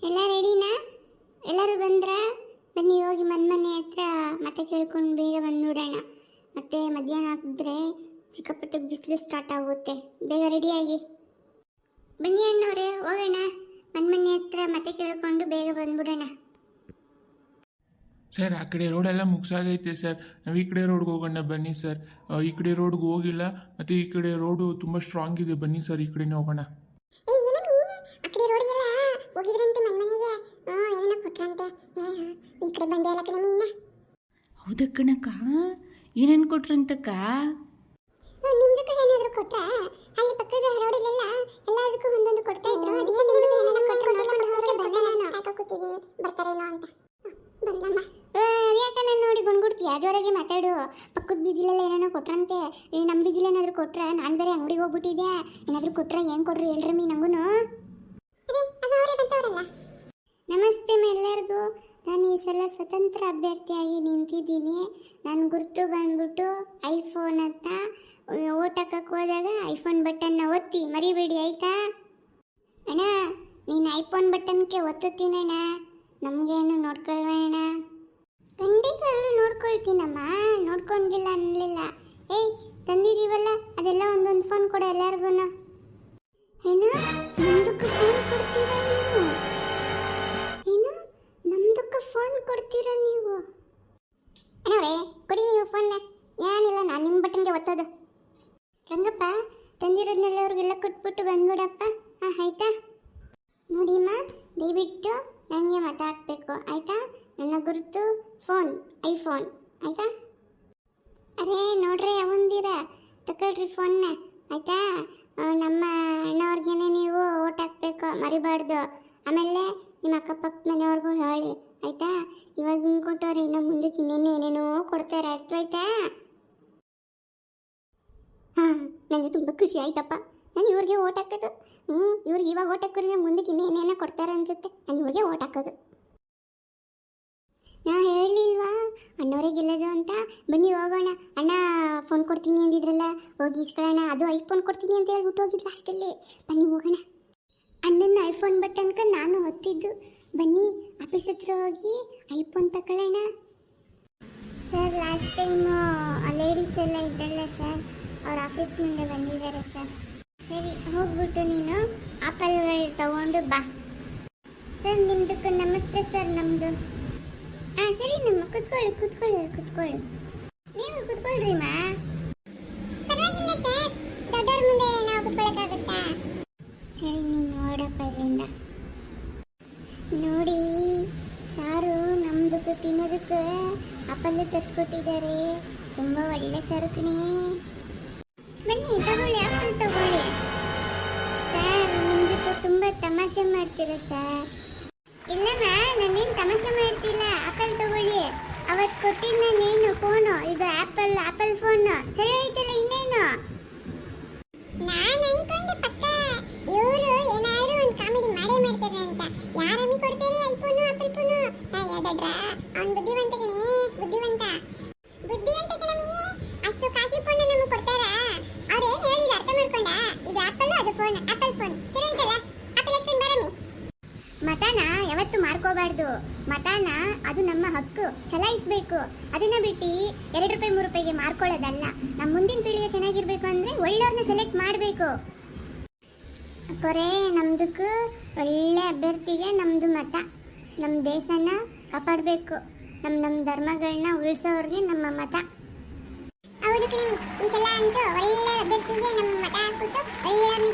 ಎಲ್ಲ ರೆಡಿನಾ? ಎಲ್ಲರೂ ಬಂದ್ರಾ? ಬನ್ನಿ ಹೋಗಿ ಮನೆ ಹತ್ರ ಮತ್ತೆ ಕೇಳ್ಕೊಂಡು ಬೇಗ ಬಂದ್ಬಿಡೋಣ. ಮತ್ತೆ ಮಧ್ಯಾಹ್ನ ಆಗಿದ್ರೆ ಸಿಕ್ಕಾಪಟ್ಟೆ ಬಿಸಿಲು ಸ್ಟಾರ್ಟ್ ಆಗುತ್ತೆ. ಬೇಗ ರೆಡಿಯಾಗಿ ಬನ್ನಿ ಅಣ್ಣವ್ರೆ, ಹೋಗೋಣ. ಮನೆ ಹತ್ರ ಮತ್ತೆ ಕೇಳ್ಕೊಂಡು ಬೇಗ ಬಂದ್ಬಿಡೋಣ. ಸರ್ ಆ ಕಡೆ ರೋಡೆಲ್ಲ ಮುಗಿಸಾಗೈತೆ ಸರ್. ನಾವು ಈ ಕಡೆ ರೋಡ್ಗೆ ಹೋಗೋಣ ಬನ್ನಿ ಸರ್. ಈ ಕಡೆ ರೋಡ್ಗೆ ಹೋಗಿಲ್ಲ, ಮತ್ತು ಈ ಕಡೆ ರೋಡು ತುಂಬ ಸ್ಟ್ರಾಂಗ್ ಇದೆ. ಬನ್ನಿ ಸರ್, ಈ ಕಡೆನೇ ಹೋಗೋಣ. ಹೌದಾ ಕಣಕ್ಕ, ಏನೇನು ಕೊಟ್ರಂತಕ್ಕ? ನಿಮ್ದಕ್ಕೆ ಏನಾದರೂ ಕೊಟ್ರಾ? ಅಲ್ಲಿ ಪಕ್ಕದ ರೋಡಿಗೆಲ್ಲ ಎಲ್ಲದಕ್ಕೂ ಒಂದೊಂದು ಕೊಡ್ತಾ ಇದ್ರು. ಬರ್ತಾರೇನೋ ಅಂತ ಬಂದಮ್ಮ. ಯಾಕನ್ನ ನೋಡಿ ಗುಣ್ಗುಡ್ತೀಯ? ಜೋರಾಗಿ ಮಾತಾಡು. ಪಕ್ಕದ ಬೀದಿಲೆಲ್ಲ ಏನೇನೋ ಕೊಟ್ರಂತೆ. ನಮ್ಮ ಬೀದಿಲಿ ಏನಾದರೂ ಕೊಟ್ರೆ? ನಾನು ಬೇರೆ ಅಂಗಡಿಗೆ ಹೋಗ್ಬಿಟ್ಟಿದ್ದೆ. ಏನಾದರೂ ಕೊಟ್ರೆ ಏನು ಕೊಡ್ರಿ ಹೇಳ್ರಿ ಮೀ ನಂಗೂ. ನಮಸ್ತೆ ಎಲ್ಲರಿಗೂ. ನಾನು ಈ ಸಲ ಸ್ವತಂತ್ರ ಅಭ್ಯರ್ಥಿಯಾಗಿ ನಿಂತಿದ್ದೀನಿ. ನನ್ನ ಗುರುತು ಬಂದ್ಬಿಟ್ಟು ಐಫೋನ್ ಅಂತ. ಓಟ್ ಹಾಕಕ್ಕೆ ಹೋದಾಗ ಐಫೋನ್ ಬಟನ್ನ ಒತ್ತಿ ಮರಿಬೇಡಿ, ಆಯ್ತಾ ಅಣ್ಣ? ನೀನು ಐಫೋನ್ ಬಟನ್ಗೆ ಒತ್ತುತ್ತೀನಣ್ಣ. ನಮಗೇನು ನೋಡ್ಕೊಳ್ವಣ್ಣ? ಖಂಡಿತವಾಗ್ಲೂ ನೋಡ್ಕೊಳ್ತೀನಮ್ಮ, ನೋಡ್ಕೊಂಡಿಲ್ಲ ಅನ್ನಲಿಲ್ಲ. ಏಯ್ ತಂದಿದ್ದೀವಲ್ಲ, ಅದೆಲ್ಲ ಒಂದೊಂದು ಫೋನ್ ಕೊಡ ಎಲ್ಲರಿಗೂ. ಏನು ನಮ್ದಕ್ಕೆ ಫೋನ್ ಕೊಡ್ತೀರಾ ನೀವು? ಏನು ನಮ್ದಕ್ಕೆ ಫೋನ್ ಕೊಡ್ತೀರಾ ನೀವು? ಅಣ್ಣವ್ರೆ ಕೊಡಿ ನೀವು ಫೋನ್ನ. ಏನಿಲ್ಲ, ನಾನು ನಿಮ್ಮ ಬಟನ್ಗೆ ಒತ್ತೋದು. ರಂಗಪ್ಪ ತಂದಿರೋದ್ನೆಲ್ಲ ಅವ್ರಿಗೆಲ್ಲ ಕೊಟ್ಬಿಟ್ಟು ಬಂದ್ಬಿಡಪ್ಪ. ಹಾಂ ಆಯ್ತಾ? ನೋಡಿಮ್ಮ, ದಯವಿಟ್ಟು ನನಗೆ ಮತ ಹಾಕಬೇಕು, ಆಯಿತಾ? ನನ್ನ ಗುರುತು ಫೋನ್, ಐಫೋನ್, ಆಯಿತಾ? ಅರೇ ನೋಡ್ರಿ ಅವಂದಿರ, ತಗೊಳ್ರಿ ಫೋನ್ನ, ಆಯಿತಾ? ನಮ್ಮ ಅಣ್ಣವ್ರಿಗೇನೆ ನೀವು ಓಟ್ ಹಾಕಬೇಕು, ಮರಿಬಾರ್ದು. ಆಮೇಲೆ ನಿಮ್ಮ ಅಕ್ಕಪಕ್ಕ ಮನೆಯವ್ರಿಗೂ ಹೇಳಿ, ಆಯಿತಾ? ಇವಾಗ ಹಿಂಗೆ ಕೊಟ್ಟವ್ರೆ, ಇನ್ನು ಮುಂದಕ್ಕೆ ಇನ್ನೇನು ಏನೇನೋ ಕೊಡ್ತಾರೆ, ಅರ್ಥವಾಯ್ತಾ? ಹಾಂ, ನನಗೆ ತುಂಬ ಖುಷಿ ಆಯ್ತಪ್ಪ. ನಾನು ಇವ್ರಿಗೆ ಓಟ್ ಹಾಕೋದು. ಇವ್ರಿಗೆ ಇವಾಗ ಓಟ್ ಹಾಕಿದ್ರೆ ಮುಂದಕ್ಕೆ ಇನ್ನೇನೇನೋ ಕೊಡ್ತಾರೆ ಅನ್ಸುತ್ತೆ. ನಾನು ಇವ್ರಿಗೆ ಓಟ್ ಹಾಕೋದು. ನಾ ಹೇಳಿಲ್ವಾ ಅಣ್ಣವ್ರಿಗೆ ಗೆಲ್ಲೋದು ಅಂತ? ಬನ್ನಿ ಹೋಗೋಣ. ಅಣ್ಣ ಫೋನ್ ಕೊಡ್ತೀನಿ ಅಂದಿದ್ರಲ್ಲ, ಹೋಗಿ ಇಸ್ಕೊಳ್ಳೋಣ. ಅದು ಐಫೋನ್ ಕೊಡ್ತೀನಿ ಅಂತ ಹೇಳ್ಬಿಟ್ಟು ಹೋಗಿದ್ದು ಲಾಸ್ಟಲ್ಲಿ. ಬನ್ನಿ ಹೋಗೋಣ. ಅಣ್ಣನ ಐಫೋನ್ ಬಟನ್ಗೆ ನಾನು ಹೊತ್ತಿದ್ದು. ಬನ್ನಿ ಆಫೀಸ್ ಹತ್ರ ಹೋಗಿ ಐಫೋನ್ ತಗೊಳ್ಳೋಣ. ಸರ್ ಲಾಸ್ಟ್ ಟೈಮು ಲೇಡೀಸ್ ಎಲ್ಲ ಇದ್ದಲ್ಲ ಸರ್, ಅವ್ರ ಆಫೀಸ್ ಮುಂದೆ ಬಂದಿದ್ದಾರೆ ಸರ್. ಸರಿ ಹೋಗ್ಬಿಟ್ಟು ನೀನು ಆಪಲ್ಗಳು ತಗೊಂಡು ಬಾ. ಸರ್ ನಿಮ್ದಕ್ಕೆ ನಮಸ್ತೆ ಸರ್. ನಮ್ಮದು ಹಾಂ ಸರಿ, ನಮ್ಮ ಕೂತ್ಕೊಳ್ಳಿ. ನೀವು ಕೂತ್ಕೊಳ್ರಿ ಮಾ. ಪರವಾಗಿಲ್ಲ ಸರ್, ದೊಡ್ಡವ್ರ ಮುಂದೆ ನಾವು ಕೂತ್ಕೊಳ್ಳೋಕ್ಕಾಗುತ್ತಾ? ಸರಿ ನೀನು ನೋಡಪ್ಪ ಇಲ್ಲಿಂದ. ನೋಡಿ ಸಾರು ನಮ್ದಕ್ಕೆ ತಿನ್ನೋದಕ್ಕೆ ಆಪಲ್ಲು ತರಿಸ್ಕೊಟ್ಟಿದ್ದಾರೆ. ತುಂಬ ಒಳ್ಳೆ ಸರಕಣೆ. ಬನ್ನಿ ತಗೊಳ್ಳಿ, ಆಪಲ್ ತಗೊಳ್ಳಿ. ಸರ್ ನಿಮ್ದಕ್ಕೆ ತುಂಬ ತಮಾಷೆ ಮಾಡ್ತೀರಾ ಸರ್? ಇಲ್ಲಮ್ಮ, ನಾನೇನು ತಮಾಷೆ ಮಾಡ್ತಿಲ್ಲ. ಆಪಲ್ ತಗೊಳ್ಳಿ. ಅವತ್ತು ಕೊಟ್ಟಿದ್ದು ನಾನೇನು ಫೋನು, ಇದು ಆಪಲ್ ಫೋನು. ಸರಿ ಆಯ್ತಲ್ಲ, ಇನ್ನೇನು? ನಾನು ಅನ್ಕೊಂಡೆ ಪಕ್ಕ ಇವರು ಏನಾದ್ರು ಒಂದು ಕಾಮಿಡಿ ಮಾಡೇ ಮಾಡ್ತಾರೆ ಅಂತ. ಯಾರಮ್ಮಿ ಕೊಡ್ತಾರೆ ಐಫೋನು ಆಪಲ್ ಫೋನು? ಯಾವ್ದಡ್ರ ಅವ್ನು ಬುದ್ಧಿವಂತ ಕಣಿ, ಬುದ್ಧಿವಂತ ಕಣಮಿ. ಅಷ್ಟು ಕಾಸ್ಟ್ಲಿ ಫೋನ್ ನಮಗೆ ಕೊಡ್ತಾರ? ಅವ್ರು ಏನು ಹೇಳಿದ ಅರ್ಥ ಮಾಡ್ಕೊಂಡ? ಇದು ಆಪಲ್, ಅದು ಫೋನ್, ಆಪಲ್ ಫೋನ್. ಸರಿ ಆಯ್ತಲ್ಲ, ಆಪಲ್ ಎತ್ಕೊಂಡು ಬರಮ್ಮಿ. ಮತನ ಯಾವತ್ತು ಮಾರ್ಕೋಬಾರ್ದು. ಮತನ ಅದು ನಮ್ಮ ಹಕ್ಕು, ಚಲಾಯಿಸಬೇಕು. ಅದನ್ನ ಬಿಟ್ಟು 2 ರೂಪಾಯಿ 3 ರೂಪಾಯಿಗೆ ಮಾರ್ಕೊಳ್ಳೋದಲ್ಲ. ನಮ್ಮ ಮುಂದಿನ ಪೀಳಿಗೆ ಚೆನ್ನಾಗಿರ್ಬೇಕು ಅಂದ್ರೆ ಒಳ್ಳೆಯವ್ರನ್ನ ಸೆಲೆಕ್ಟ್ ಮಾಡಬೇಕು. ಕೊರೆ ನಮ್ದಕ್ಕೆ ಒಳ್ಳೆ ಅಭ್ಯರ್ಥಿಗೆ ನಮ್ದು ಮತ. ನಮ್ಮ ದೇಶನ ಕಾಪಾಡಬೇಕು, ನಮ್ಮ ಧರ್ಮಗಳನ್ನ ಉಳಿಸೋರಿಗೆ ನಮ್ಮ ಮತ. ಹೌದು ಕಣಿ, ಈ ಸಲ ಅಂತೂ ಒಳ್ಳೆ ಅಭ್ಯರ್ಥಿಗೆ ನಮ್ಮ ಮತ ಹಾಕ್ಬಿಟ್ಟು ಒಳ್ಳೆಯವ್ರನ್ನ